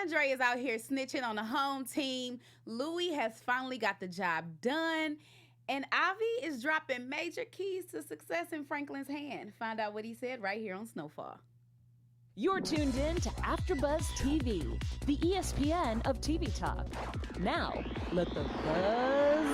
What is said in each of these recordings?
Andre is out here snitching on the home team. Louie has finally got the job done. And Avi is dropping major keys to success in Franklin's hand. Find out what he said right here on Snowfall. You're tuned in to AfterBuzz TV, the ESPN of TV talk. Now, let the buzz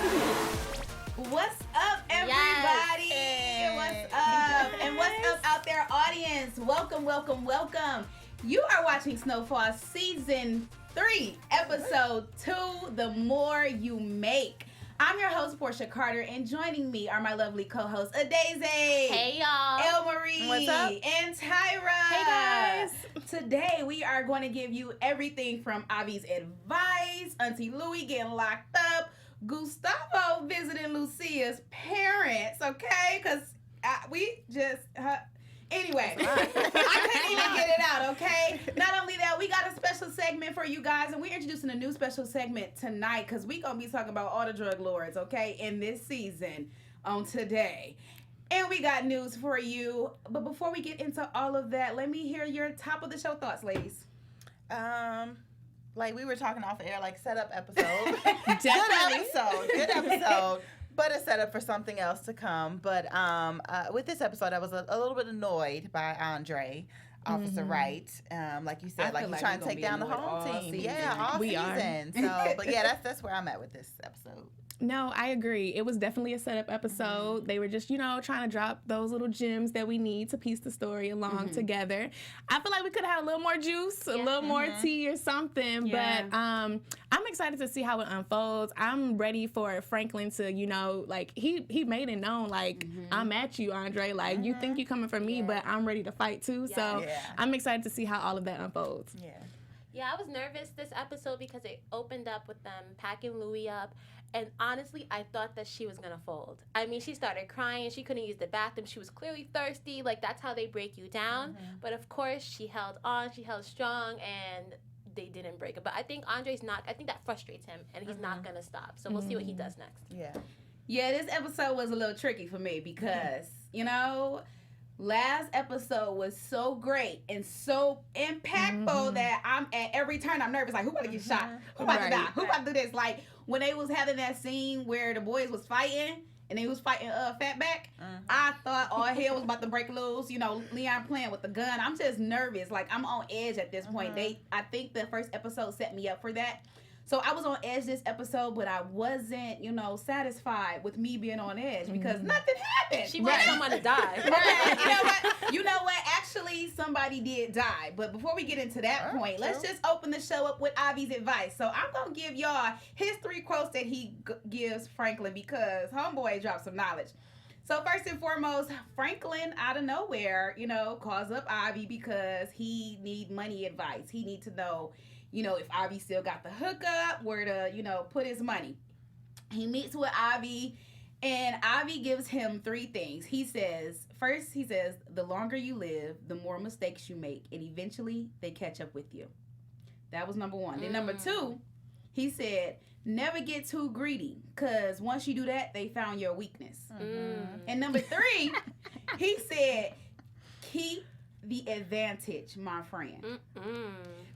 begin. What's up, everybody? Yes. What's up? And what's up out there, audience? Welcome, welcome, welcome. You are watching Snowfall Season 3, Episode 2, The More You Make. I'm your host, Portia Carter, and joining me are my lovely co-hosts, Adeze. Hey, y'all. El Marie. What's up? And Tyra. Hey, guys. Today, we are going to give you everything from Avi's advice, Auntie Louie getting locked up, Gustavo visiting Lucia's parents, okay? Because we just... Anyway, I couldn't even get it out, okay? Not only that, we got a special segment for you guys, and we're introducing a new special segment tonight because we're going to be talking about all the drug lords, okay, in this season on today. And we got news for you. But before we get into all of that, let me hear your top of the show thoughts, ladies. Like we were talking off air, like setup episode. Definitely. Good episode. But a setup for something else to come. But with this episode, I was a little bit annoyed by Andre, Officer Wright. Like you said, like he's trying to take down the home team. Season. Yeah, all We season. So, but yeah, that's where I'm at with this episode. No, I agree. It was definitely a setup episode. They were just, trying to drop those little gems that we need to piece the story along together. I feel like we could have had a little more juice, a little more tea or something. Yeah. But I'm excited to see how it unfolds. I'm ready for Franklin to, like, he made it known, like, I'm at you, Andre. Like, you think you're coming for me, but I'm ready to fight too. Yeah. So Yeah. I'm excited to see how all of that unfolds. Yeah. Yeah, I was nervous this episode because it opened up with them packing Louie up. And honestly, I thought that she was going to fold. I mean, she started crying. She couldn't use the bathroom. She was clearly thirsty. Like, that's how they break you down. But of course, she held on. She held strong. And they didn't break it. But I think Andre's not. I think that frustrates him. And he's not going to stop. So we'll see what he does next. Yeah. Yeah, this episode was a little tricky for me because, last episode was so great and so impactful that I'm at every turn I'm nervous. Like, who about to get shot? Who about to die? Who about to do this? Like, when they was having that scene where the boys was fighting and they was fighting Fatback, I thought all hell was about to break loose. Leon playing with the gun. I'm just nervous. Like, I'm on edge at this point. I think the first episode set me up for that. So I was on edge this episode, but I wasn't, satisfied with me being on edge because nothing happened. She wants someone to die. Okay, you know what? Actually, somebody did die. But before we get into that point, let's just open the show up with Avi's advice. So I'm going to give y'all his 3 quotes that he gives Franklin because homeboy dropped some knowledge. So first and foremost, Franklin out of nowhere, calls up Avi because he need money advice. He need to know, if Avi still got the hookup, where to, put his money. He meets with Avi, and Avi gives him 3 things. First, he says, the longer you live, the more mistakes you make, and eventually they catch up with you. That was number 1. Then number 2, he said, never get too greedy, because once you do that, they found your weakness. And number 3, he said, keep the advantage, my friend.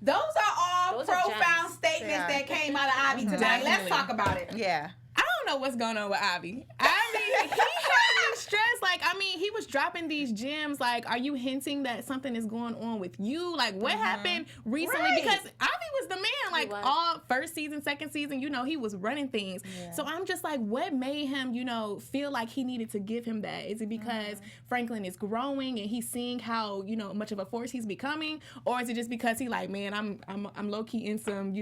Those are all profound statements that came out of Avi tonight. Definitely. Let's talk about it. Yeah. I don't know what's going on with Avi. He had me stressed. Like, he was dropping these gems. Like, are you hinting that something is going on with you? Like, what happened recently? Right. Because Avi was the man. Like, all first season, second season, he was running things. Yeah. So I'm just like, what made him, feel like he needed to give him that? Is it because Franklin is growing and he's seeing how, much of a force he's becoming? Or is it just because he like, man, I'm low key in some,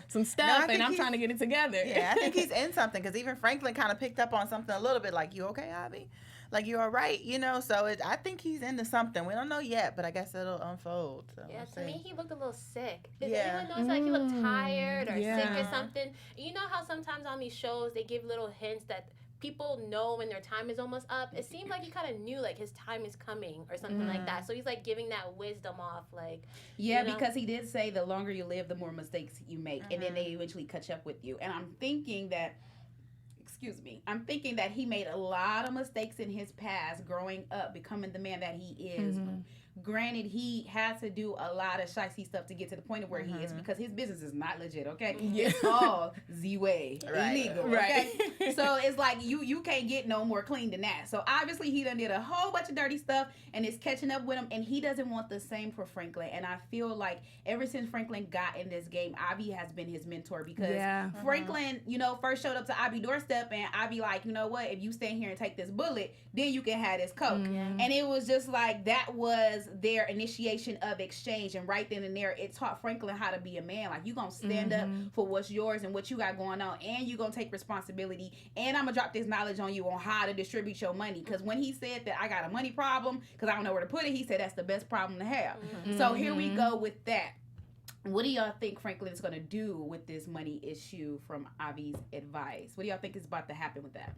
some stuff and I'm trying to get it together? Yeah, I think he's in something because even Franklin kind of picked up on something a little bit like, you okay, Avi? Like, you all right? So I think he's into something. We don't know yet, but I guess it'll unfold. So Yeah, we'll to see. me, he looked a little sick. Did Yeah. anyone notice like he looked tired or sick or Yeah. something? You know how sometimes on these shows they give little hints that people know when their time is almost up? It seemed like he kind of knew like his time is coming or something like that. So he's like giving that wisdom off, like. Yeah, because he did say the longer you live, the more mistakes you make, and then they eventually catch up with you. And I'm thinking that he made a lot of mistakes in his past growing up, becoming the man that he is, Granted, he had to do a lot of shicey stuff to get to the point of where he is because his business is not legit, okay? It's all Z-way, illegal, okay? So it's like you can't get no more clean than that. So obviously he done did a whole bunch of dirty stuff and it's catching up with him, and he doesn't want the same for Franklin. And I feel like ever since Franklin got in this game, Avi has been his mentor because Franklin, you know, first showed up to Avi's doorstep and Avi like, you know what, if you stand here and take this bullet, then you can have this coke. And it was just like that was their initiation of exchange, and right then and there it taught Franklin how to be a man. Like, you gonna stand up for what's yours and what you got going on, and you gonna take responsibility, and I'm gonna drop this knowledge on you on how to distribute your money. Because when he said that I got a money problem because I don't know where to put it, he said that's the best problem to have. So here we go with that. What do y'all think Franklin is gonna do with this money issue from Avi's advice? What do y'all think is about to happen with that?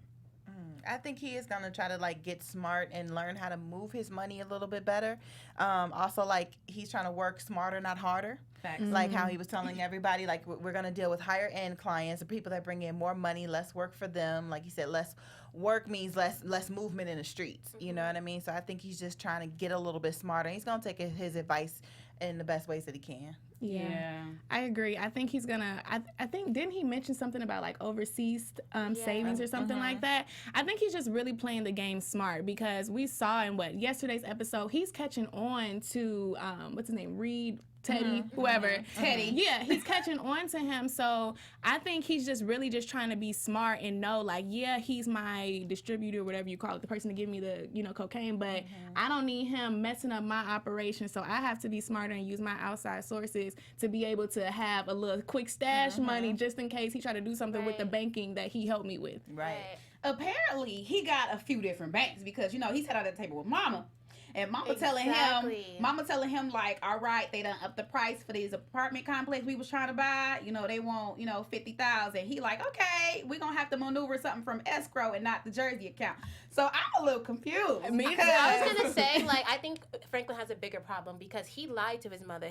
I think he is going to try to, like, get smart and learn how to move his money a little bit better. Also, like, he's trying to work smarter, not harder. Facts. Like how he was telling everybody, like, we're going to deal with higher-end clients, the people that bring in more money, less work for them. Like he said, less work means less movement in the streets. You know what I mean? So I think he's just trying to get a little bit smarter. He's going to take his advice in the best ways that he can. Yeah, I agree. I think he's gonna. I think didn't he mention something about like overseas savings or something like that? I think he's just really playing the game smart because we saw in yesterday's episode he's catching on to what's his name, Reed. Teddy, whoever. Teddy. Yeah, he's catching on to him. So I think he's just really just trying to be smart and know, like, yeah, he's my distributor, whatever you call it, the person to give me the, cocaine, but I don't need him messing up my operation. So I have to be smarter and use my outside sources to be able to have a little quick stash money just in case he try to do something with the banking that he helped me with. Right. Apparently, he got a few different banks because, he sat at the table with Mama. And Mama telling him, like, all right, they done up the price for these apartment complex we was trying to buy. They want, $50,000. He like, okay, we gonna have to maneuver something from escrow and not the Jersey account. So I'm a little confused. I was gonna say, like, I think Franklin has a bigger problem because he lied to his mother.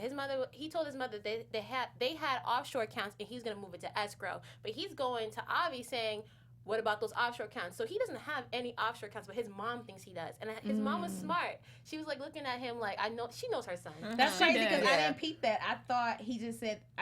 He told his mother they had offshore accounts and he's gonna move it to escrow. But he's going to Avi saying, what about those offshore accounts? So he doesn't have any offshore accounts, but his mom thinks he does. And his mom was smart. She was like looking at him like, she knows her son. That's crazy because I didn't peep that. I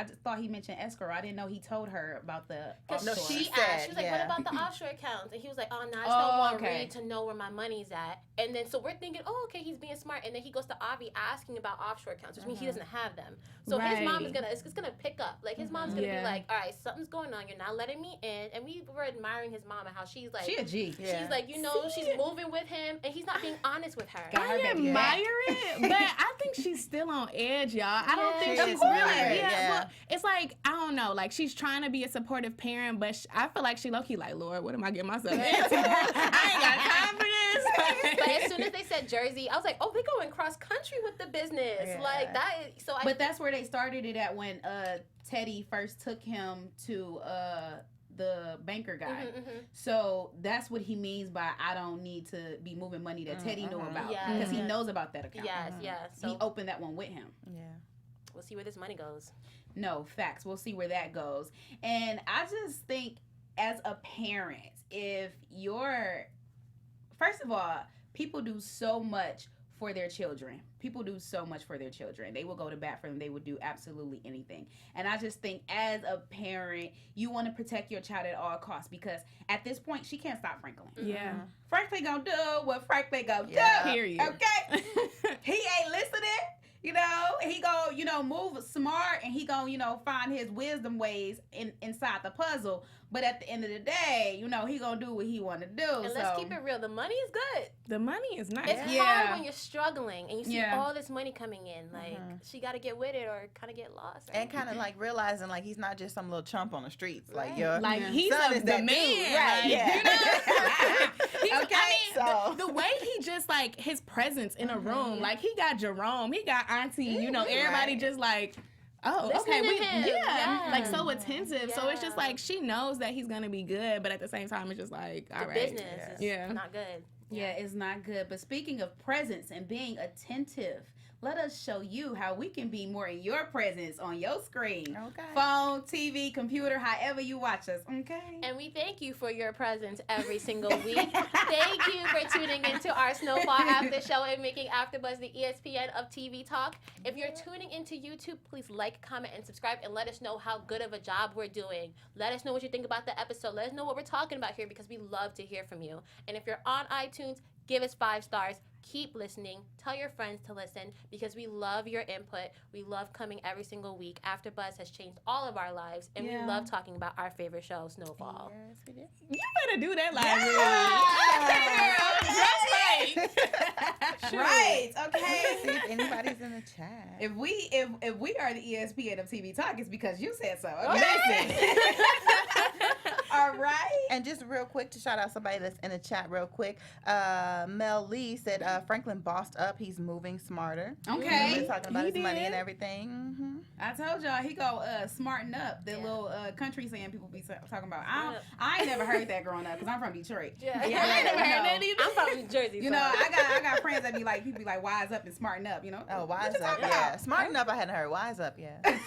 just thought he mentioned escrow. I didn't know he told her about the offshore. Because she asked, she was like, what about the offshore accounts? And he was like, oh, no, I just don't want Reed to know where my money's at. And then so we're thinking, oh, okay, he's being smart. And then he goes to Avi asking about offshore accounts, which means he doesn't have them. So his mom is it's gonna pick up. Like, his mom's gonna be like, all right, something's going on. You're not letting me in. And we were admiring his mom and how she's like, she a G. She's like, she's moving with him, and he's not being honest with her. I admire it, but I think she's still on edge, y'all. I don't think she's really. Well, it's like, I don't know. Like, she's trying to be a supportive parent, but I feel like she low-key like, Lord, what am I getting myself into? I ain't got time for this. But as soon as they said Jersey, I was like, oh, they going cross country with the business. Like that. But that's where they started it at when Teddy first took him to the banker guy. So that's what he means by I don't need to be moving money that Teddy knew about because he knows about that account. So he opened that one with him. We'll see where this money goes. No, facts. We'll see where that goes. And I just think as a parent, if you're, first of all, people do so much for their children. People do so much for their children. They will go to bat for them. They would do absolutely anything. And I just think as a parent, you want to protect your child at all costs because at this point, she can't stop Franklin. Yeah. Franklin gonna do what Franklin gonna do. Period. Okay? He ain't listening. He gonna, move smart and he gonna, find his wisdom ways inside the puzzle. But at the end of the day, he gonna do what he wanna do. And let's keep it real. The money is good. The money is nice. It's hard when you're struggling and you see all this money coming in. Like, she gotta get with it or kind of get lost. And kind of like realizing like he's not just some little chump on the streets. Like, he's son is the man. Dude. Right, The way he just like his presence in a room, like he got Jerome, he got Auntie, everybody just like, oh, listening okay, like so attentive. So it's just like she knows that he's gonna be good, but at the same time, it's just like, all right, business is not good. Yeah, it's not good. But speaking of presence and being attentive, let us show you how we can be more in your presence on your screen. Okay. Phone, TV, computer, however you watch us. Okay. And we thank you for your presence every single week. Thank you for tuning into our Snowfall After Show and making AfterBuzz the ESPN of TV talk. If you're tuning into YouTube, please like, comment, and subscribe, and let us know how good of a job we're doing. Let us know what you think about the episode. Let us know what we're talking about here, because we love to hear from you. And if you're on iTunes, give us 5 stars. Keep listening. Tell your friends to listen, because we love your input. We love coming every single week. AfterBuzz has changed all of our lives, and we love talking about our favorite show, Snowfall. Yes, we did. You better do that live. Right. Okay. See if anybody's in the chat. If we are the ESPN of TV talk, it's because you said so. Listen. All right. And just real quick to shout out somebody that's in the chat real quick. Mel Lee said Franklin bossed up. He's moving smarter. Okay. We're talking about He his money did. and everything. Mm-hmm. I told y'all he go smarten up. The little country saying people be talking about. I ain't never heard that growing up because I'm from Detroit. Yeah. I ain't never heard that either. I'm from New Jersey. You know, I got friends that be like, people be like, wise up and smarten up, you know? Oh, What wise you up. talking Yeah. about? Smart enough I hadn't heard. Wise up, yeah.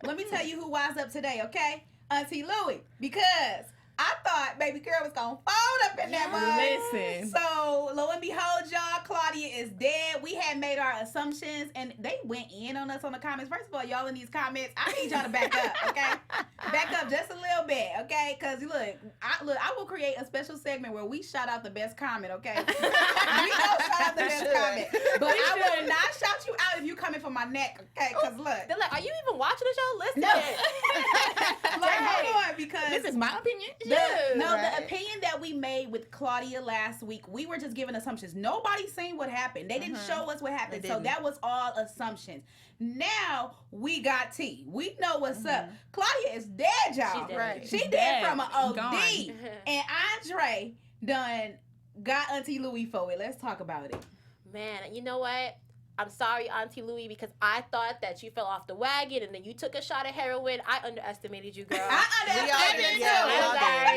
Let me tell you who wise up today, okay? Auntie Louie. Because I thought baby girl was going to fold up in that mug. Listen. So, lo and behold, y'all, Claudia is dead. We had made our assumptions, and they went in on us on the comments. First of all, y'all in these comments, I need y'all to back up, okay? Back up just a little bit, okay? Because, look, I will create a special segment where we shout out the best comment, okay? We don't shout out the best comment. But I will not shout you out if you coming for my neck, okay? Because, look. They're like, are you even watching the show? Listen. No. Like, hold on, because This is my opinion. the opinion that we made with Claudia last week, we were just giving assumptions. Nobody seen what happened. They didn't show us what happened. They So didn't. that was all assumptions. Now we got tea. We know what's up. Claudia is dead, y'all. She's dead. Right. She She's dead dead. from an OD. Gone. And Andre done got Auntie Louie for it. Let's talk about it. Man, you know what? I'm sorry, Auntie Louie, because I thought that you fell off the wagon and then you took a shot of heroin. I underestimated you, girl. I We all understand did, too. yeah. We all Sorry.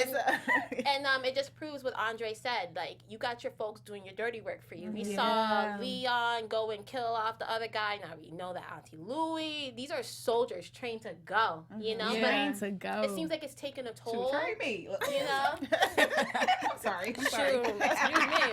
did, yeah. And it just proves what Andre said. Like, you got your folks doing your dirty work for you. We Yeah. saw Leon go and kill off the other guy. Now we know that Auntie Louie. These are soldiers trained to go, you know? Trained to go. But it seems like it's taken a Shoot, toll. try me. You know? I'm sorry. Shoot, excuse me.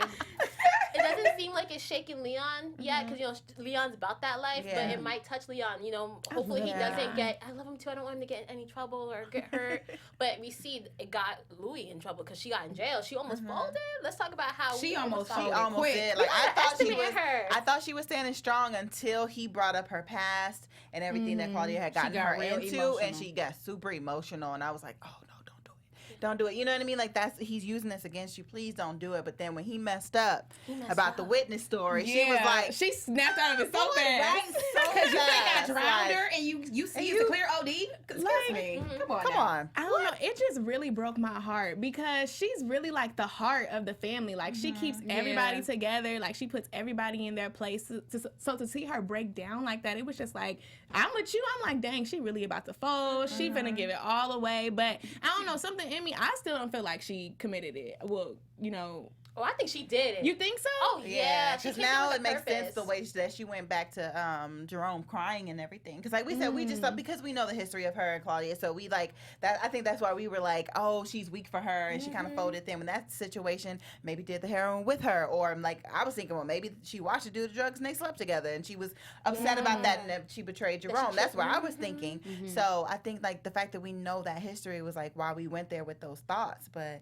It doesn't seem like it's shaking Leon yet, because, you know, Leon's about that life, Yeah. but it might touch Leon. You know, hopefully he Yeah. doesn't get, I love him too, I don't want him to get in any trouble or get hurt. But we see it got Louie in trouble because she got in jail. She almost folded. Let's talk about how She we almost folded. She folded. almost Quick. did. Like You I thought she underestimate was. her. I thought she was standing strong until he brought up her past and everything that Claudia had gotten got her real into, emotional. and she got super emotional. And I was like, oh no, don't do it, don't do it. You know what I mean? Like he's using this against you. Please don't do it. But then when he messed up about the witness story, she was like, she snapped out of it so "Right, fast. so Because you think I fast." drowned Like, her and you see and it's a clear OD? Excuse me. Come on. Come now. on. I don't know. It just really broke my heart because she's really like the heart of the family. Like she keeps everybody Yeah. together. Like she puts everybody in their place. So to see her break down like that, it was just like, I'm with you. I'm like, dang, she really about to fold. She finna give it all away. But I don't know, something in me, I still don't feel like she committed it. Well, you know. Oh, I think she did it. You think so? Oh, yeah. She because came now with it a makes sense purpose. the way that she went back to Jerome crying and everything. Because like we said, we just because we know the history of her and Claudia, so we like that. I think that's why we were like, oh, she's weak for her, and she kind of folded. Then when that situation, maybe did the heroin with her, or like I was thinking, well, maybe she watched her do the drugs and they slept together, and she was upset about that, and that she betrayed Jerome. That's what I was thinking. So I think like the fact that we know that history was like why we went there with those thoughts, but.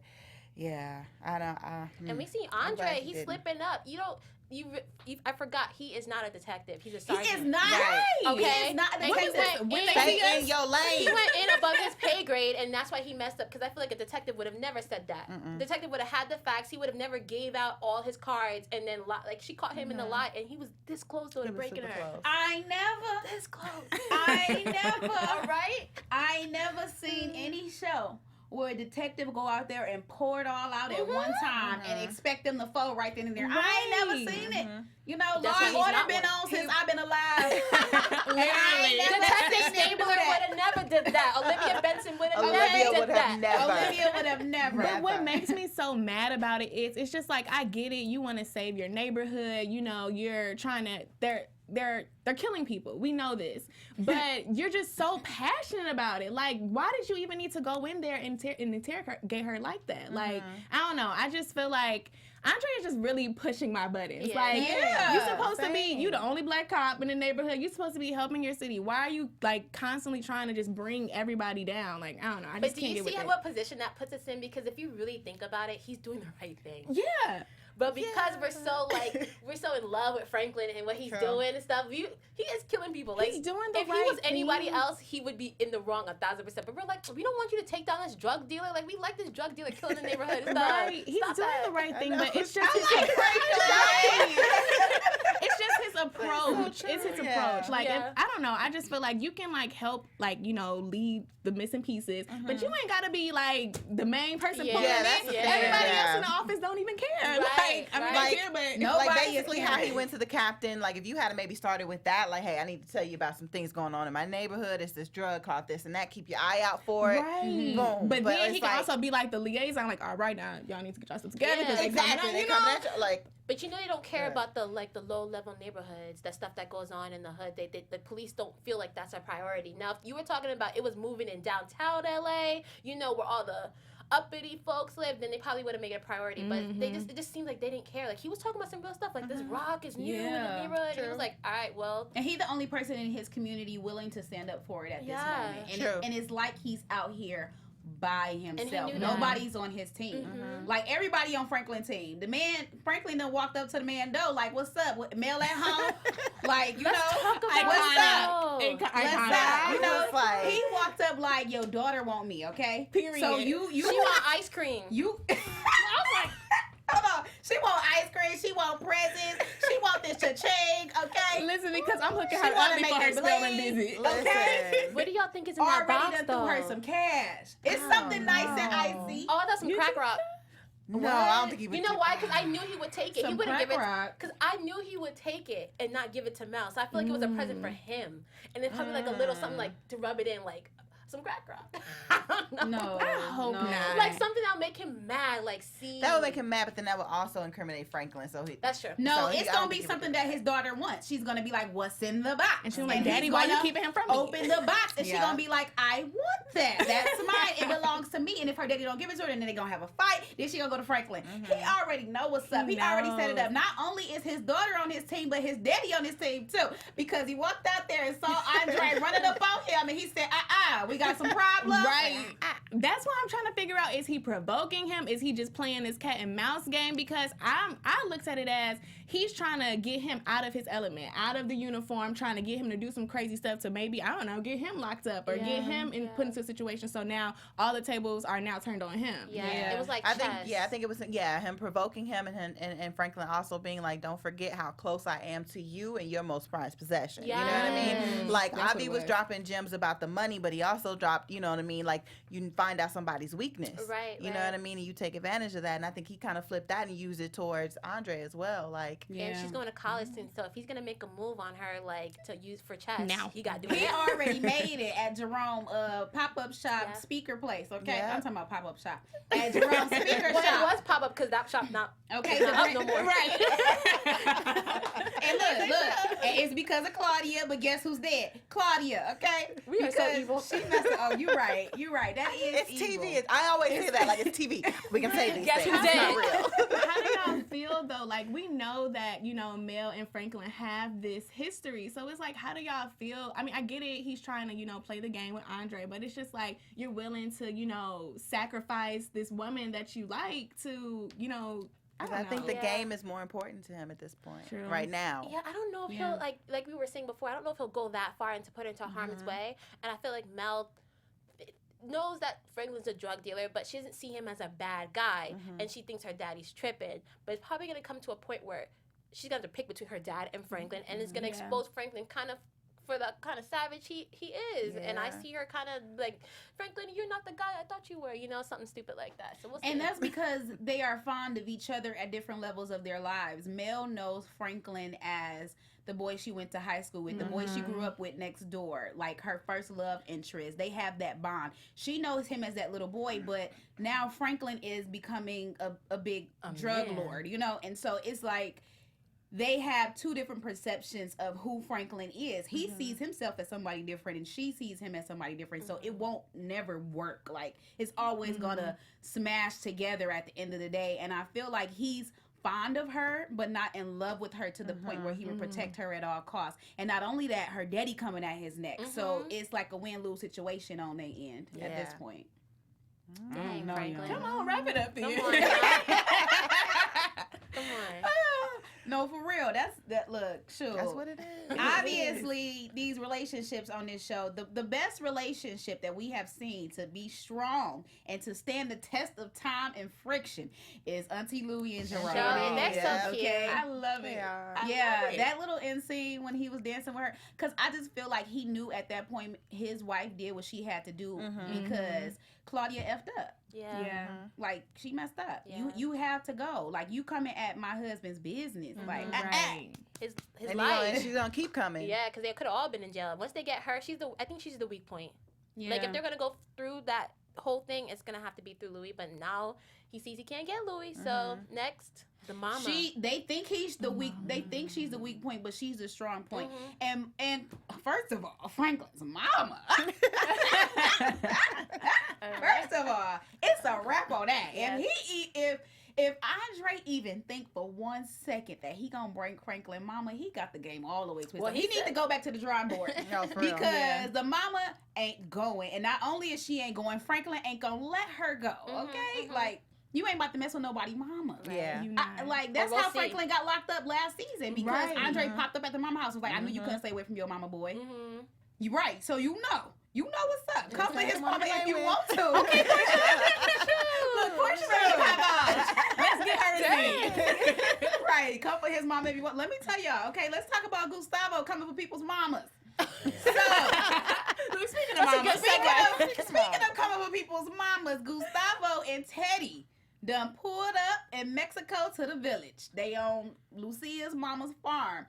Yeah, I don't. And we see I'm glad Andre, she he's didn't. slipping up. I forgot, he is not a detective. He's a He sergeant. is not. Right. Okay. He is not. And They he say this. went When in- they Stay see us- in your He lane. went in above his pay grade, and that's why he messed up. Because I feel like a detective would have never said that. The detective would have had the facts. He would have never gave out all his cards, and then like she caught him in the lie, and he was this close to He was breaking super her. close. I never. This close. I never. All right. I never seen any show where a detective go out there and pour it all out at one time and expect them to fold right then and there. I ain't never seen it. You know, Law That's why and he's Order not been one. on since I've been alive. And I ain't never Detective seen them do Stabler would that. have never did that. Olivia Benson would have never did that. Olivia would have never. But what makes me so mad about it is it's just like, I get it. You want to save your neighborhood. You know, you're trying to. They're killing people. We know this, but you're just so passionate about it. Like, why did you even need to go in there and interrogate her like that? Like, I don't know. I just feel like Andre is just really pushing my buttons. Like, you're supposed to be, you the only black cop in the neighborhood. You're supposed to be helping your city. Why are you, like, constantly trying to just bring everybody down? Like, I don't know. I just can't get with it. But do you see what position that puts us in? Because if you really think about it, he's doing the right thing. Yeah. But because we're so in love with Franklin and what he's doing and stuff, he is killing people. Like, he's doing the if right he was anybody thing. else, he would be in the wrong 1,000%. But we're like, we don't want you to take down this drug dealer. Like, we like this drug dealer killing the neighborhood and stuff. Right. He's doing the right thing, but it's just it's just his approach. It's his approach. Like, if, I don't know. I just feel like you can, like, help, like, you know, lead the missing pieces, but you ain't got to be, like, the main person pulling it. Everybody else in the office don't even care. Right, Like, I mean, they care, but nobody. Like, basically, how he went to the captain. Like, if you had maybe started with that, like, hey, I need to tell you about some things going on in my neighborhood. It's this drug called this and that. Keep your eye out for it. Right. Boom. But then he can also be like the liaison. Like, all right, now y'all need to get yourself together. Yeah, exactly. They come at you, like. But you know they don't care about the low level neighborhoods, that stuff that goes on in the hood. The police don't feel like that's a priority. Now, if you were talking about it was moving in downtown LA, you know, where all the uppity folks live, then they probably would have made it a priority. But it just seemed like they didn't care. Like, he was talking about some real stuff, like this rock is new in the neighborhood. And he was like, all right, well. And he's the only person in his community willing to stand up for it at this moment. And it's like he's out here by himself. Nobody's on his team. Like, everybody on Franklin's team. The man, Franklin done walked up to the man door, like, what's up? Mail at home? Like, you know, what's up? You know, like, he walked up like, your daughter want me, okay? Period. So you she want ice cream. I was like, hold on. She want ice cream. She want presents. She want this cha-ching, okay? Listen, because I'm hooking her up before her spelling busy. Okay? What do y'all think is in that box, already though? threw her some cash. It's something nice and icy. Oh, that's some crack rock. No, I don't think he would. You know why? Because I knew he would take it. He wouldn't give it. Rock. Because I knew he would take it and not give it to Mel. So I feel like it was a present for him. And then probably like a little something like to rub it in, like some crack rock. I don't know. No, I hope not. Like something that'll make him mad. Like, see. That would make him mad, but then that would also incriminate Franklin. So That's true. No, it's gonna be something that his daughter wants. She's gonna be like, "What's in the box?" And she's like, "Daddy, why you keeping him from me?" Open the box, and she's gonna be like, "I want that. That's mine. It belongs to me." And if her daddy don't give it to her, then they're gonna have a fight. Then she gonna go to Franklin. He already know what's up. He already set it up. Not only is his daughter on his team, but his daddy on his team too. Because he walked out there and saw Andre running up on him, and he said, we got some problems. Right. That's why I'm trying to figure out, is he provoking him? Is he just playing this cat and mouse game? Because I looked at it as he's trying to get him out of his element, out of the uniform, trying to get him to do some crazy stuff to maybe, I don't know, get him locked up or get him put into a situation. So now all the tables are now turned on him. Yeah. It was like I think it was him provoking him and Franklin also being like, don't forget how close I am to you and your most prized possession. You know what I mean? Like, Avi was dropping gems about the money, but he also dropped, you know what I mean? Like, you find out somebody's weakness. Right. You know what I mean? And you take advantage of that. And I think he kind of flipped that and used it towards Andre as well. Like, and she's going to college soon, so if he's gonna make a move on her, like to use for chess, now he got to do it. He already made it at Jerome pop-up shop speaker place. Okay, I'm talking about pop-up shop at Jerome speaker Well, shop. it was pop up because that shop not up no more. Right. And look, and it's because of Claudia, but guess who's dead? Claudia. Okay, We are so evil. She messed up. Oh, you're right. That is it's evil. TV. I always say that, like, it's TV. We can say these Guess things. who's It's dead? not real. How do y'all feel though? Like, we know that, you know, Mel and Franklin have this history. So it's like, how do y'all feel? I mean, I get it. He's trying to, you know, play the game with Andre, but it's just like, you're willing to, you know, sacrifice this woman that you like to, you know, I think the game is more important to him at this point, True. right now. Yeah, I don't know if he'll like we were saying before. I don't know if he'll go that far and to put it into harm's way. And I feel like Mel knows that Franklin's a drug dealer, but she doesn't see him as a bad guy, and she thinks her daddy's tripping. But it's probably gonna come to a point where she's gonna have to pick between her dad and Franklin, and it's gonna expose Franklin kind of for the kind of savage he is. Yeah. And I see her kind of like, Franklin, you're not the guy I thought you were, something stupid like that. So we'll see. And that's because they are fond of each other at different levels of their lives. Mel knows Franklin as the boy she went to high school with, the boy she grew up with next door, like her first love interest. They have that bond. She knows him as that little boy, but now Franklin is becoming a big drug lord, And so it's like they have two different perceptions of who Franklin is. He sees himself as somebody different, and she sees him as somebody different. So it won't never work. Like, it's always gonna smash together at the end of the day. And I feel like he's fond of her, but not in love with her to the point where he would protect her at all costs. And not only that, her daddy coming at his neck. So it's like a win-lose situation on their end at this point. Dang, Franklin. Come on, wrap it up then. Come on. Come on. No, for real. Look, sure. That's what it is. Obviously, these relationships on this show, the best relationship that we have seen to be strong and to stand the test of time and friction is Auntie Louie and Jerome. They're so cute. Okay. I love it. Yeah, that little end scene when he was dancing with her, because I just feel like he knew at that point his wife did what she had to do because Claudia effed up. Yeah. Like, she messed up. Yeah. You have to go. Like, you coming at my husband's business. Like, Right. His And life. she's gonna keep coming. Yeah, because they could have all been in jail. Once they get her, I think she's the weak point. Yeah. Like, if they're gonna go through that whole thing, it's gonna have to be through Louie. But now he sees he can't get Louie. So next, the mama. They think he's the weak. They think she's the weak point, but she's the strong point. And first of all, Franklin's mama. First of all, it's a wrap on that. Yes. If Andre even think for 1 second that he gonna bring Franklin mama, he got the game all the way twisted. Well, he need to go back to the drawing board. No, for real. Because the mama ain't going, and not only is she ain't going, Franklin ain't gonna let her go. Okay, like, you ain't about to mess with nobody mama. Yeah. You not. That's we'll how see. Franklin got locked up last season because Right. Andre popped up at the mama house. Was like, I knew you couldn't stay away from your mama, boy. Mm-hmm. You right, so you know what's up. Come for his mama if you with. want to. Okay, look, Portia ready to pop out. Let's get her a seat. Right, come for his mama if you want. Let me tell y'all. Okay, let's talk about Gustavo coming for people's mamas. So, Speaking of mamas, speaking of coming for people's mamas, Gustavo and Teddy done pulled up in Mexico to the village. They own Lucia's mama's farm.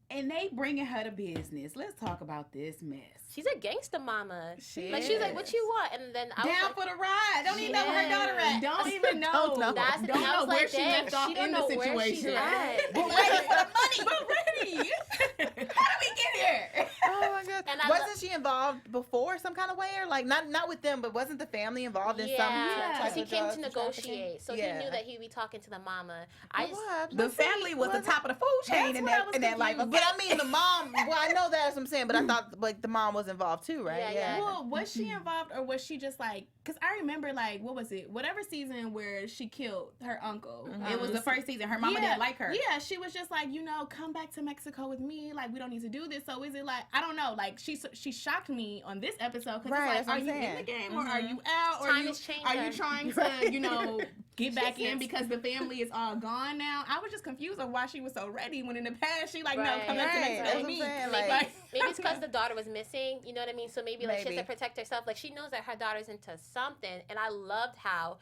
And they bringing her to business. Let's talk about this mess. She's a gangster mama. She She's is. like, what you want? And then I Down was for the ride. Don't even know where her daughter at. Don't even know. Don't know. that's the thing. I know was where like, she dang, left off she don't in the know where she's situation. at. But ready for the money. But ready. How did we get here? Oh my god! And I Wasn't she involved before some kind of way, or like not with them, but wasn't the family involved in some Yeah, type he of came drugs to and trafficking? negotiate, so Yeah. he knew that he'd be talking to the mama. The family was the top of the food chain in that life. But I mean, the mom. Well, I know that's what I'm saying, but I thought like the mom was involved too, right? Yeah. Well, was she involved or was she just like, because I remember like, what was it? Whatever season where she killed her uncle. It was the first season. Her mama Yeah. didn't like her. Yeah, she was just like, come back to Mexico with me. Like, we don't need to do this. So is it like, I don't know. Like, she shocked me on this episode because Right, it's like, that's what are I'm you in the saying. game or are you out? Or Time you, has changed are her. you trying to, get back in because the family is all gone now? I was just confused on why she was so ready when in the past she like, no, Right. come back to Right, Mexico that's with what me. I'm saying, Maybe, like- maybe it's because the daughter was missing, you know what I mean? So maybe like she has to Maybe. protect herself. Like she knows that her daughter's into something, and I loved how,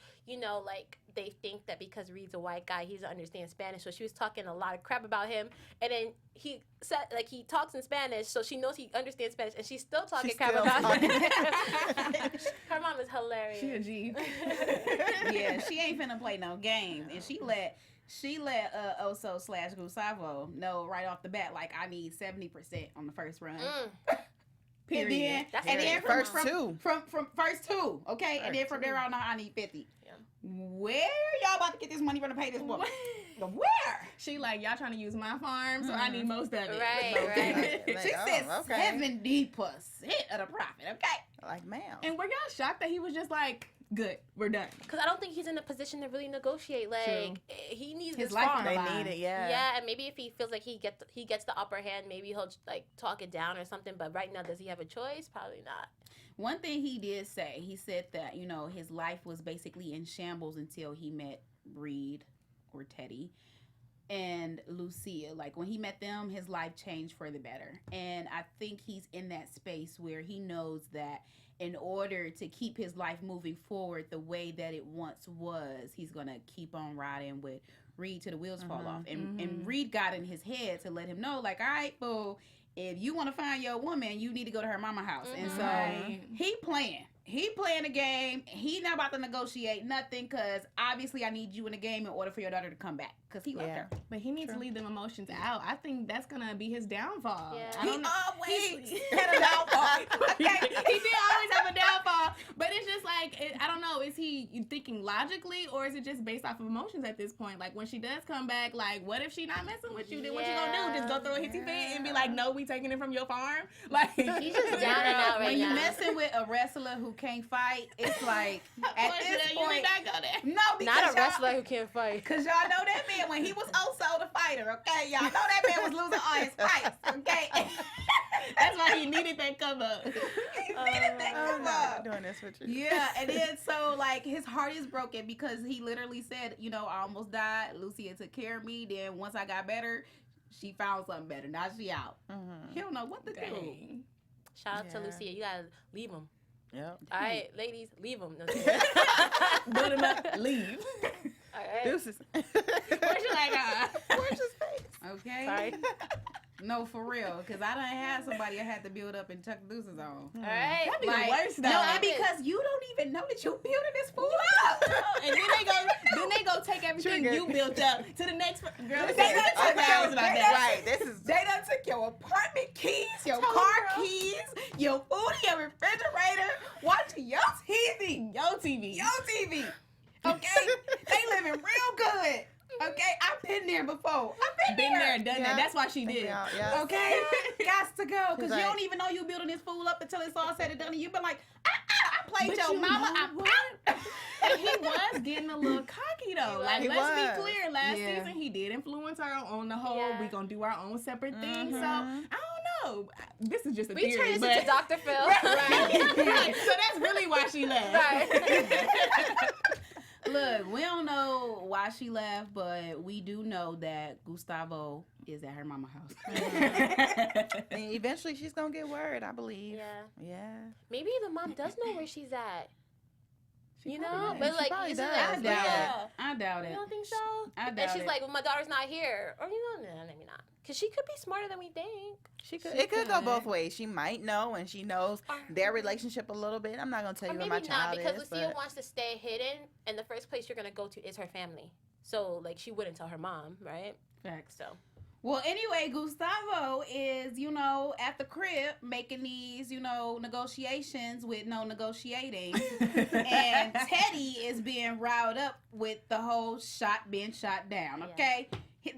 like they think that because Reed's a white guy, he doesn't understand Spanish. So she was talking a lot of crap about him, and then he said like he talks in Spanish, so she knows he understands Spanish, and she's still talking She's crap still about talking. him. Her mom is hilarious. She a G. Yeah, she ain't finna play no games. And she let Oso/Gustavo know right off the bat, like, I need 70% on the first run. Period. That's And then First from two. From first two, okay? And then First from two. there on, I need 50. Yeah. Where y'all about to get this money from to pay this woman? Where? She like, y'all trying to use my farm, so I need most of it. Right, So- right. She Like, said oh, okay. 70% of the profit, okay? Like, ma'am. And were y'all shocked that he was just like, good, we're done? Because I don't think he's in a position to really negotiate. Like True. he needs His this life farm. on the They line. need it, yeah. Yeah, and maybe if he feels like he gets the upper hand, maybe he'll like talk it down or something. But right now, does he have a choice? Probably not. One thing he did say, he said that, his life was basically in shambles until he met Reed or Teddy. and Lucia. Like, when he met them, his life changed for the better. And I think he's in that space where he knows that in order to keep his life moving forward the way that it once was, he's going to keep on riding with Reed till the wheels fall off. And Reed got in his head to let him know, like, all right, boo, if you want to find your woman, you need to go to her mama house. And so he playing the game. He not about to negotiate nothing, because obviously I need you in the game in order for your daughter to come back, because he loved her. But he needs to leave them emotions out. I think that's going to be his downfall. Yeah. He always had a downfall. Okay. He did always have a downfall. But it's just like, I don't know, is he thinking logically, or is it just based off of emotions at this point? Like, when she does come back, like, what if she not messing with you? Then what you going to do? Just go throw a hissy fit and be like, no, we taking it from your farm? Like, He's just down and out right when now. you messing with a wrestler who can't fight, it's like, at this you point, not go there. no, because Not a wrestler who can't fight. Because y'all know that man, when he was also the fighter, okay? Y'all know that man was losing all his fights, okay? That's why he needed that come up. He needed that I'm come not up. doing this with you. Yeah, and then so, like, his heart is broken because he literally said, you know, I almost died. Lucia took care of me. Then once I got better, she found something better. Now she out. He don't know what to do. Shout out to Lucia. You gotta leave him. Yep. All right, ladies, leave him. No, Build him up, leave. all right. Deuces. Where's your like, Where's his face? Okay? Sorry. No, for real. Because I done had somebody I had to build up and tuck the deuces on. All right. That'd be Like, the worst, though. no, and because you don't even know that you're building this fool up. And then they go take everything Trigger. you built up to the next girl. They done took hours about that. Right. This is. They done took your apartment keys, your Tell car them, girl. keys, your food, your refrigerator, watching your TV. Yo, TV. Your TV. Okay? They living real good. Okay? I've been there before. I've Been there, done that. That's why she did. Yeah. Okay? Got to go. Because She's you like- don't even know you building this fool up until it's all said and done. And you've been like, I played But your you mama. know I And he was getting a little cocky, though. Like, He let's was. be clear. Last Yeah. season, he did influence her on the whole, Yeah. we gonna do our own separate thing. So, I don't know. This is just a We theory. turned this but into Dr. Phil. Right. So that's really why she left. Right. Look, we don't know why she left, but we do know that Gustavo is at her mama's house. And eventually she's gonna get word, I believe. Yeah. Yeah. Maybe the mom does know where she's at. You know? probably But does. She like, probably it's just does. I like, doubt yeah. it. I doubt You it. don't think so? I And doubt she's it. like, well, my daughter's not here. Or, you know, no, maybe not. Because she could be smarter than we think. She could. It could go both ways. She might know, and she knows their relationship a little bit. I'm not gonna tell Or you maybe where my not, child because is, Lucia but wants to stay hidden, and the first place you're going to go to is her family. So, like, she wouldn't tell her mom, right? Facts. So, Well, anyway, Gustavo is, you know, at the crib making these, you know, negotiations with no negotiating. And Teddy is being riled up with the whole shop being shot down, okay?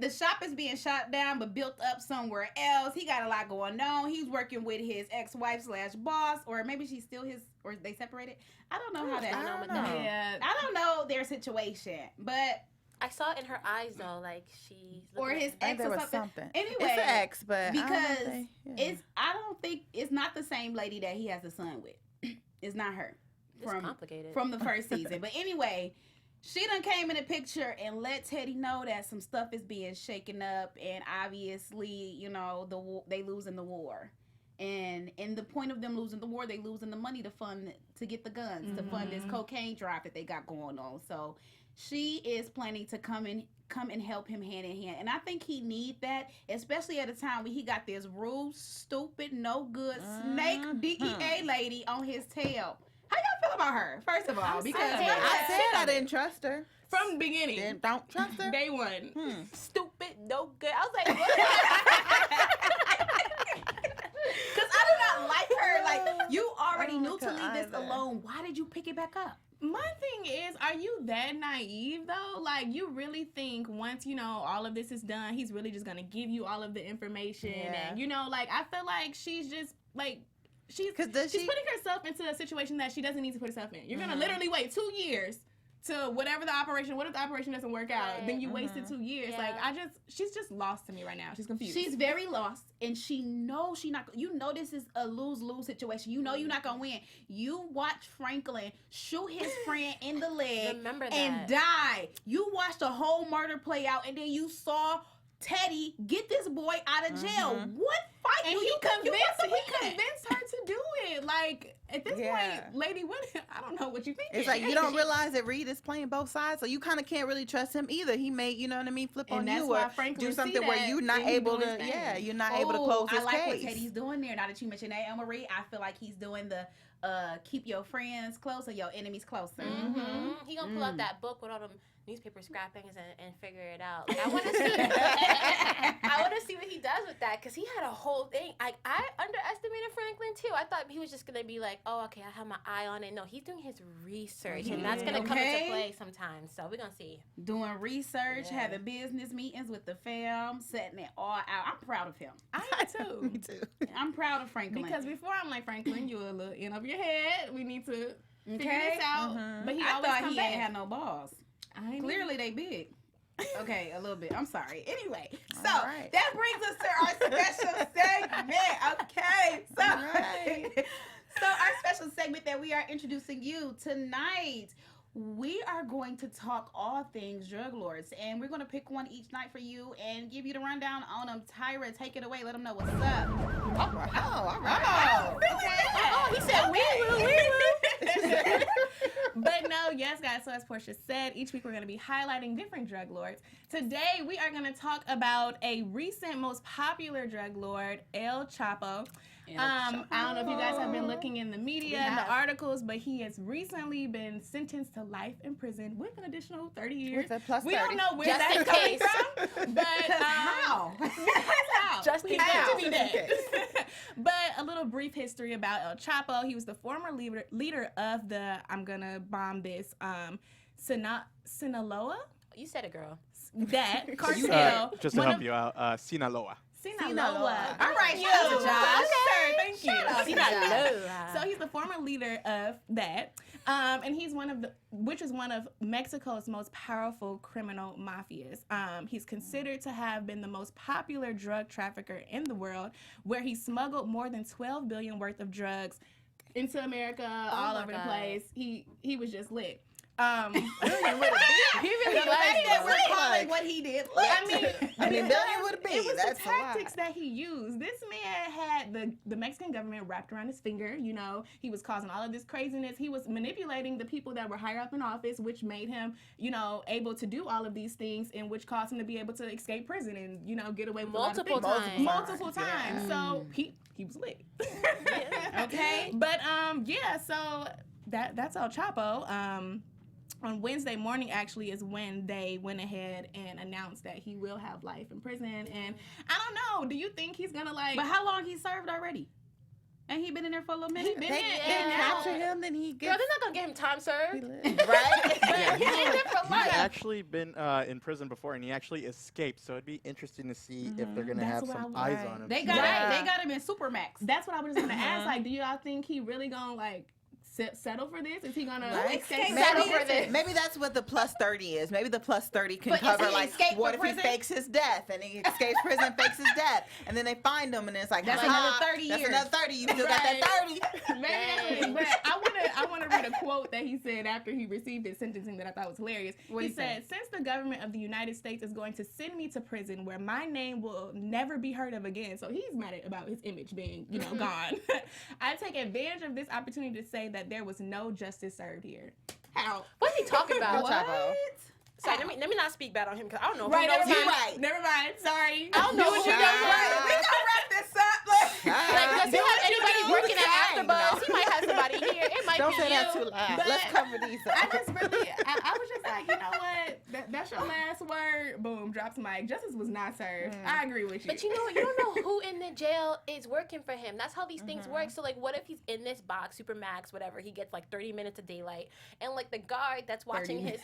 The shop is being shot down but built up somewhere else. He got a lot going on. He's working with his ex-wife / boss, or maybe she's still his, or they separated. I don't know how that. I don't know. Yeah. I don't know their situation, but I saw it in her eyes, though, like, she's... or looking his at- ex there or was something. something. Anyway, It's an ex, but because I don't think it's not the same lady that he has a son with. It's not her. It's complicated. From the first season. But anyway, she done came in the picture and let Teddy know that some stuff is being shaken up, and obviously, you know, they losing the war. And in the point of them losing the war, they losing the money to get the guns, to fund this cocaine drive that they got going on. So she is planning to come and help him hand in hand. And I think he need that, especially at a time when he got this rude, stupid, no good snake DEA lady on his tail. How y'all feel about her? First of all, because I said I didn't trust her. From the beginning. Don't trust her. Day one. Stupid, no good. I was like, what? Because I do not like her. Like, you already knew to leave this either. alone. Why did you pick it back up? My thing is, are you that naive though? Like, you really think once, you know, all of this is done, he's really just gonna give you all of the information? Yeah. And, you know, like, I feel like she's just, like, she's Does putting she- herself into a situation that she doesn't need to put herself in. You're gonna literally wait 2 years to whatever the operation. What if the operation doesn't work out? Then you wasted 2 years. Yeah. Like, she's just lost to me right now. She's confused. She's very lost, and she knows she not. You know this is a lose-lose situation. You know you're not gonna win. You watch Franklin shoot his friend in the leg and die. You watched the whole murder play out, and then you saw Teddy get this boy out of jail. What fight? And he convinced her to do it. Like, at this point, lady, what? I don't know what you think. It's like you don't realize that Reed is playing both sides, so you kind of can't really trust him either. He may, you know what I mean, flip on you or do something where you're not able to. Yeah, you're not able to close his case. I like what Teddy's doing there. Now that you mentioned that, Marie, I feel like he's doing the keep your friends closer, your enemies closer. He gonna pull out that book with all them newspaper scrappings and figure it out. Like, I want to see. I want to see what he does with that, because he had a whole thing. I underestimated Franklin too. I thought he was just gonna be like, oh, okay, I have my eye on it. No, he's doing his research, and that's gonna come into play sometimes. So we're gonna see. Doing research, having business meetings with the fam, setting it all out. I'm proud of him. I am too. Me too. I'm proud of Franklin. Because before I'm like, Franklin, you're a little in over your head. We need to figure this out. But he I always thought come he back. ain't had no balls. Clearly they big. Okay, a little bit. I'm sorry. Anyway, so that brings us to our special segment. Okay, so so our special segment that we are introducing you tonight. We are going to talk all things drug lords, and we're going to pick one each night for you and give you the rundown on them. Tyra, take it away. Let them know what's up. All right. He said we. But no, yes, guys. So as Portia said, each week we're going to be highlighting different drug lords. Today we are going to talk about a recent most popular drug lord, El Chapo. I don't know if you guys have been looking in the media and the articles, but he has recently been sentenced to life in prison with an additional 30 years. We don't know where that's coming from, but how? Just in case. But a little brief history about El Chapo. He was the former leader of the, I'm gonna bomb this, Sinaloa? You said it, girl. That cartel. Just to help you out, Sinaloa. Sinaloa. All right, Josh. Okay. Thank you. Sinaloa. So he's the former leader of that, and he's which is one of Mexico's most powerful criminal mafias. He's considered to have been the most popular drug trafficker in the world, where he smuggled more than $12 billion worth of drugs into America, all over the place. He was just lit. He really that we're calling what he did. I mean, billion would be. It was That's the tactics that he used. This man had the Mexican government wrapped around his finger. You know, he was causing all of this craziness. He was manipulating the people that were higher up in office, which made him, you know, able to do all of these things, and which caused him to be able to escape prison and, you know, get away with multiple times. Multiple times. Yeah. So he was lit. Okay. But so that's El Chapo. On Wednesday morning, actually, is when they went ahead and announced that he will have life in prison. And I don't know. Do you think he's gonna But how long he served already? Ain't he been in there for a little minute? They capture him, then he gets. Girl, they're not gonna get him time served, right? He's in there for life. He's actually been in prison before, and he actually escaped. So it'd be interesting to see if they're gonna have some eyes on him. They got him in Supermax. That's what I was just gonna ask. Like, do y'all think he really gonna like settle for this? Is he gonna settle for this? Maybe that's what the plus 30 is. Maybe the plus 30 can cover like what if he fakes his death and he escapes prison, fakes his death, and then they find him and it's like that's another 30 years. That's another 30. You still got that 30. Maybe, but I wanna read a quote that he said after he received his sentencing that I thought was hilarious. He said, "Since the government of the United States is going to send me to prison where my name will never be heard of again," so he's mad about his image being, you know, gone. "I take advantage of this opportunity to say that there was no justice served here." How? What's he talking about? What? Sorry, let me not speak bad on him, because I don't know. Right, who knows him. Never mind. Sorry. I don't know what you know. We gonna wrap this up. Like, does he have anybody working at AfterBuzz? He might have somebody here. It might Don't be say you. that too loud. But Let's cover these up. I was just like, you know what? That's your last word. Boom, drops mic. Justice was not served. I agree with you. But you know what? You don't know who in the jail is working for him. That's how these things work. So, like, what if he's in this box, Supermax, whatever, he gets, like, 30 minutes of daylight, and, like, the guard that's watching his,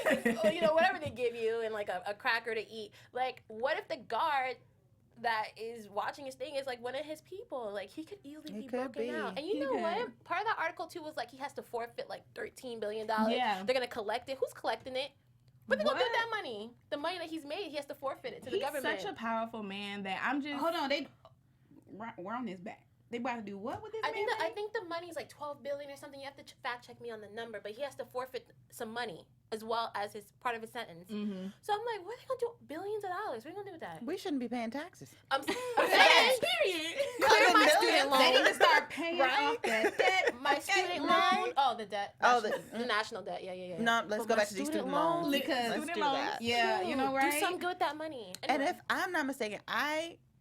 like, you know, whatever they give you, and, like, a cracker to eat. Like, what if the guard that is watching his thing is like one of his people. Like he could easily be could broken be. out. And you know what? Part of that article too was like he has to forfeit like $13 billion. Yeah. They're gonna collect it. Who's collecting it? What they gonna do with that money? The money that he's made, he has to forfeit it to the government. He's such a powerful man that I'm just. Hold on, we're on his back. They about to do what with this I man? think the money's like $12 billion or something. You have to fact check me on the number, but he has to forfeit some money as well as his part of his sentence. Mm-hmm. So I'm like, what are they gonna do? Billions of dollars. What are they gonna do with that? We shouldn't be paying taxes. I'm saying, Period. clear my student loan. They need to start paying off that debt. My student loan. Oh, the debt. Oh, the national debt. Yeah. No, let's But go my back to these student loan, loans. because Let's student do loans, that. Yeah, you know, right? Do something good with that money. And Anyway. if I'm not mistaken,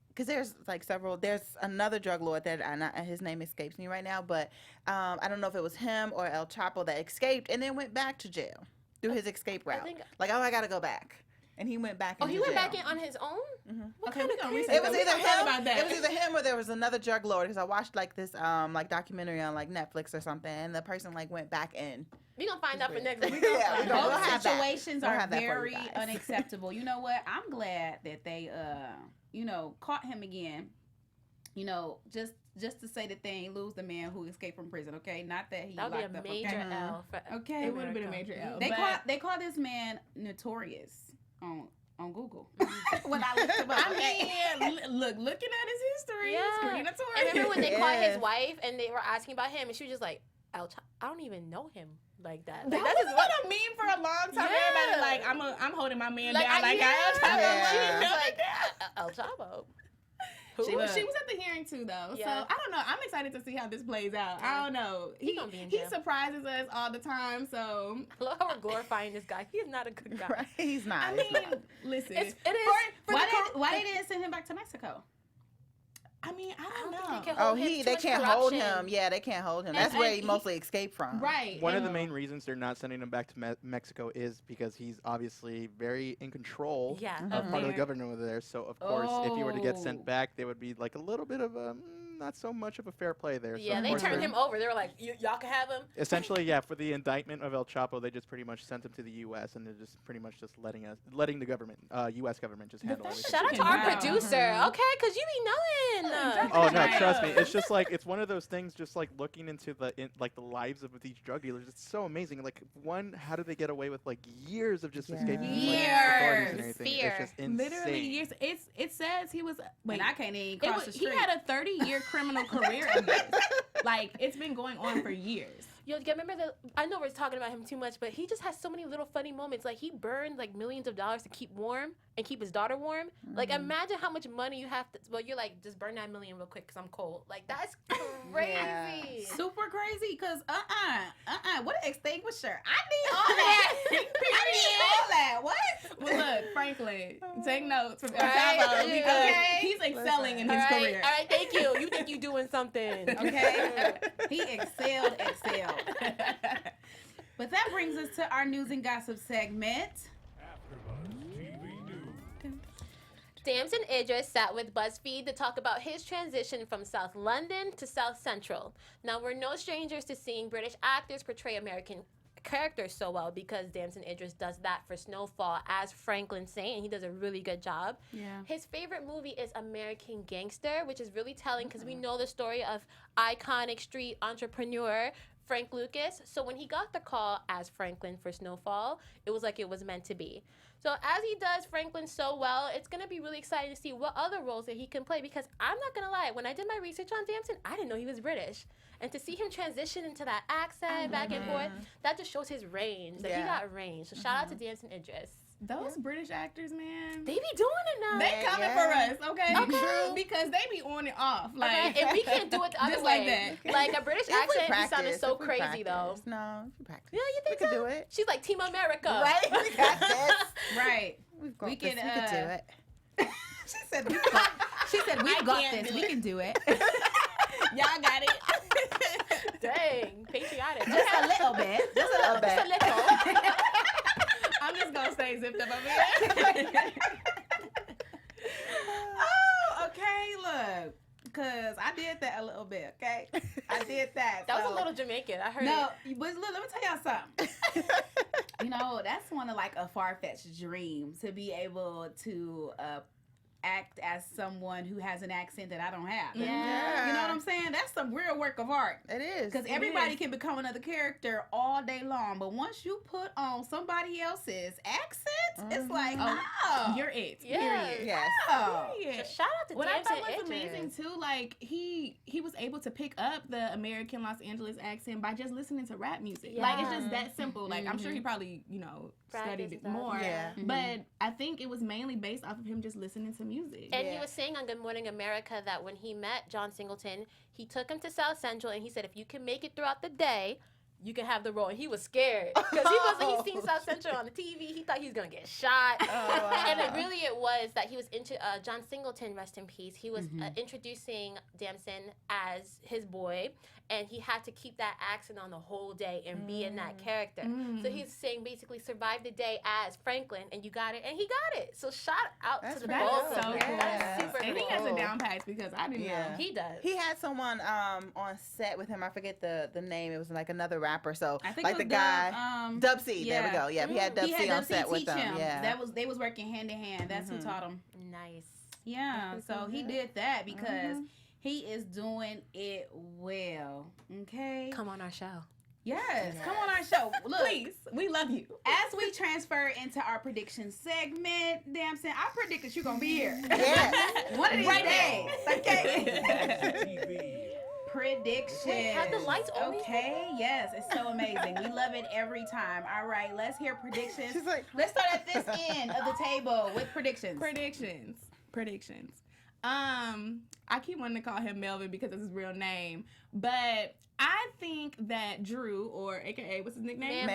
because there's like there's another drug lord that his name escapes me right now, but I don't know if it was him or El Chapo that escaped and then went back to jail through his escape route. I gotta go back. And he went back. He went back in on his own. Mm-hmm. What Okay, kind we of gonna crazy? research It was We either gonna talk him. about that. It was either him or there was another drug lord. Because I watched like this like documentary on like Netflix or something, and the person like went back in. We gonna find out for next week. Yeah, we'll Those have that. situations We'll are have that for you very guys. unacceptable. You know what? I'm glad that they caught him again. You know, just to say that they ain't lose the man who escaped from prison, okay? Not that he That would locked be a up, major okay? L. For Okay. It would have been a major L. They call this man notorious on Google. When I looked him up, I mean, looking at his history, Yeah. it's pretty notorious. I remember when they caught Yeah. his wife and they were asking about him, and she was just like, I don't even know him like that. That Like, was what a meme for a long time. Yeah. Everybody like, I'm holding my man Like, down like yeah. El Chapo. Yeah. She didn't know like that. El Chapo. She was at the hearing too, though. Yeah. So I don't know. I'm excited to see how this plays out. I don't know. He gonna be in he jail. surprises us all the time. So I love how we're glorifying this guy. He is not a good guy. Right? He's not. I It's mean, not. listen. It is. Why they didn't send him back to Mexico? I mean, I I don't don't know. think they can Oh, hold him. Too they much can't hold corruption. him. Yeah, they can't hold him. And- That's where and he he- mostly escaped from. Right. One of the and- main reasons they're not sending him back to Mexico is because he's obviously very in control Yeah. of part of the there. government over there. So, of course, if he were to get Oh. sent back, there would be like a little bit of not so much of a fair play there. So Yeah, of they course turned they're- him over. They were like, y'all can have him. Essentially, yeah, for the indictment of El Chapo, they just pretty much sent him to the U.S. and they're just pretty much just letting the government, U.S. government, just handle everything. Shout out to our producer, okay? Because you be knowing. Oh no, trust me. It's just like it's one of those things. Just like looking into the lives of these drug dealers, it's so amazing. Like how do they get away with like years of just escaping from, like, authorities Years. and everything? Fear. It's just insane. Literally years. It says he was. Wait, And I can't even it cross was, the he street. had a 30-year criminal career in this. Like, it's been going on for years. Yo, remember I know we're talking about him too much, but he just has so many little funny moments. Like, he burned, like, millions of dollars to keep warm and keep his daughter warm. Like, imagine how much money you have to, well, you're like, just burn that million real quick because I'm cold. Like, that's crazy. Yeah. Super crazy, cause what an extinguisher! I need all that. I need all that. What? Well, look, Franklin, take notes from El Right. Chapo because Okay. he's excelling in All his right, career. all right, thank you. You think you doing something. Okay, he excelled. But that brings us to our news and gossip segment. Damson Idris sat with BuzzFeed to talk about his transition from South London to South Central. Now, we're no strangers to seeing British actors portray American characters so well because Damson Idris does that for Snowfall as Franklin Saint, and he does a really good job. Yeah. His favorite movie is American Gangster, which is really telling because we know the story of iconic street entrepreneur Frank Lucas. So when he got the call as Franklin for Snowfall, it was like it was meant to be. So as he does Franklin so well, it's going to be really exciting to see what other roles that he can play because I'm not going to lie, when I did my research on Damson, I didn't know he was British. And to see him transition into that accent back and forth, that just shows his range, that he Yeah. got range. So shout out to Damson Idris. Those British actors, man. They be doing it now. They coming for us, okay? Okay. Because they be on and off. Okay, Like, and we can't do it the other just way. like that. Like a British If we accent, he practice, sounded so if we crazy though. practice. No, if we practice. Yeah, you think We so? can do it. She's like Team America. Right? We got this. Right. We've got We this. can, We can do it. She said we've got. She said we've got can't this. do We it. can do it. y'all got it. Dang, patriotic. Just a little bit. Just a little bit. Just a little. I'm just going to stay zipped up over here. Oh, okay. Look, cause I did that a little bit. Okay, I did that. That was so- a little Jamaican. I heard No, it. but look, let me tell y'all something. You know, that's one of like a far-fetched dream to be able to act as someone who has an accent that I don't have. Yeah. You know what I'm saying? That's some real work of art. It is. Because everybody can become another character all day long, but once you put on somebody else's accent, it's like, you're it. Yeah. Period. Yes. oh. So shout out to What I Damson thought was Idris. amazing too, like he was able to pick up the American Los Angeles accent by just listening to rap music. Like it's just that simple. Like I'm sure he probably, studied it more. Yeah. But I think it was mainly based off of him just listening to music. And he was saying on Good Morning America that when he met John Singleton, he took him to South Central and he said, if you can make it throughout the day, you can have the role. And he was scared because he's seen South Central on the TV. He thought he was going to get shot. And it was that he was into John Singleton, rest in peace. He was introducing Damson as his boy, and he had to keep that accent on the whole day and be in that character. So he's saying basically survive the day as Franklin, and you got it, and he got it. So shout out to the both of them. Cool. That's super And cool. he has a down pat because I didn't know. He does. He had someone on set with him. I forget the name. It was like another rapper. So I think like it the was guy, Dub C. There we go. Yeah, he had Dub He C had on Dub C set with teach them. him. Yeah, They was working hand in hand. That's who taught him. Nice. Yeah, so he did that because he is doing it well. Okay. Come on our show. Yes, come on our show. Look, Please, we love you. as we transfer into our prediction segment, Damson, I predict that you're gonna be here. yes. One of these Right days. Okay. TV. Predictions. Wait, have the lights always Okay, yes, it's so amazing. We love it every time. All right, let's hear predictions. She's like, Let's start at this end of the table with predictions. Predictions. I keep wanting to call him Melvin because it's his real name, but I think that Drew, or AKA what's his nickname?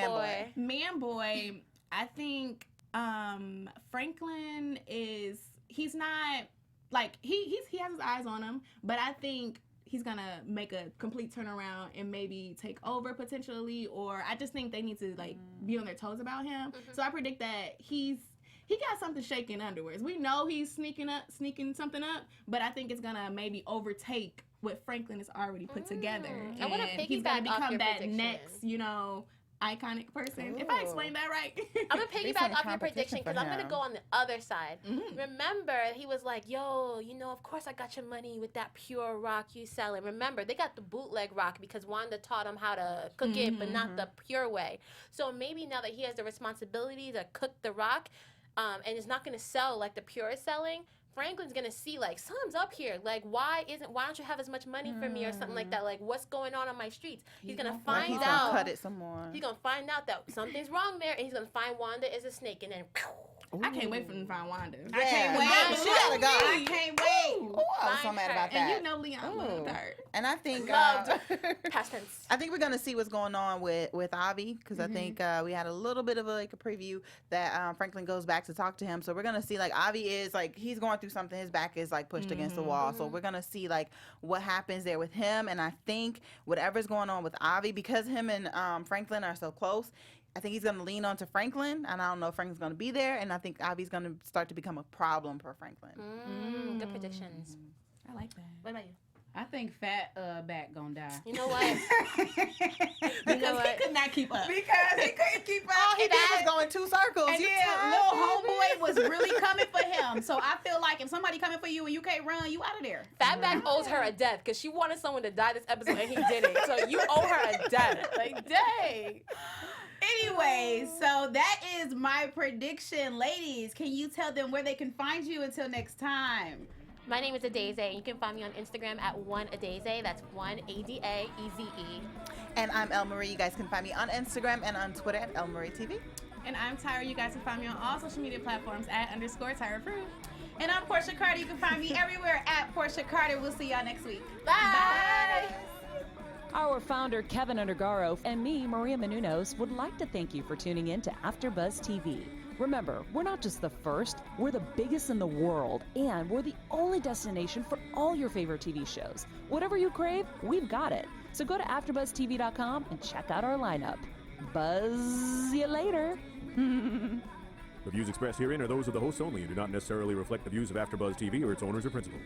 Man Boy. I think Franklin he's not like he has his eyes on him, but I think he's gonna make a complete turnaround and maybe take over potentially, or I just think they need to like be on their toes about him. So I predict that he got something shaking underwards. We know he's sneaking something up, but I think it's gonna maybe overtake what Franklin has already put together. I wanna And he's piggyback gonna off become your that prediction. next, iconic person. If I explained that right. I'm gonna piggyback off your prediction for because I'm gonna him. go on the other side. Remember, he was like, yo, of course I got your money with that pure rock you selling. Remember, they got the bootleg rock because Wanda taught him how to cook it, but not the pure way. So maybe now that he has the responsibility to cook the rock, and it's not gonna sell like the pure is selling, Franklin's gonna see like something's up here. Like why don't you have as much money for me or something like that? Like what's going on my streets? He's gonna find he's out. gonna cut it some more. He's gonna find out that something's wrong there, and he's gonna find Wanda as a snake, and then. I can't wait for him to find Wanda. I can't wait. She gotta go. I can't wait. Ooh, I was so Find mad her. about that. And you know Leon loved her. And I think Loved. Past tense. I think we're gonna see what's going on with Avi because I think we had a little bit of a preview that Franklin goes back to talk to him. So we're gonna see like Avi is like he's going through something. His back is like pushed against the wall. So we're gonna see like what happens there with him. And I think whatever's going on with Avi because him and Franklin are so close. I think he's going to lean on to Franklin, and I don't know if Franklin's going to be there, and I think Avi's going to start to become a problem for Franklin. Good predictions. I like that. What about you? I think Fat back gonna die. You know what? Because he could not keep up. Because he couldn't keep up. All he did was go in two circles. And You then tired, little homeboy was really coming for him. So I feel like if somebody coming for you and you can't run, you out of there. Fatback owes her a death because she wanted someone to die this episode and he didn't. So you owe her a death. Like, dang. Anyway, so that is my prediction. Ladies, can you tell them where they can find you until next time? My name is Adeze, and you can find me on Instagram at 1Adeze. That's 1ADAEZE. And I'm El Marie. You guys can find me on Instagram and on Twitter at El Marie TV. And I'm Tyra. You guys can find me on all social media platforms at _Tyra Fruit. And I'm Portia Carter. You can find me everywhere at Portia Carter. We'll see y'all next week. Bye. Our founder, Kevin Undergaro, and me, Maria Menounos, would like to thank you for tuning in to AfterBuzz TV. Remember, we're not just the first, we're the biggest in the world, and we're the only destination for all your favorite TV shows. Whatever you crave, we've got it. So go to AfterBuzzTV.com and check out our lineup. Buzz you later. The views expressed herein are those of the hosts only and do not necessarily reflect the views of AfterBuzz TV or its owners or principals.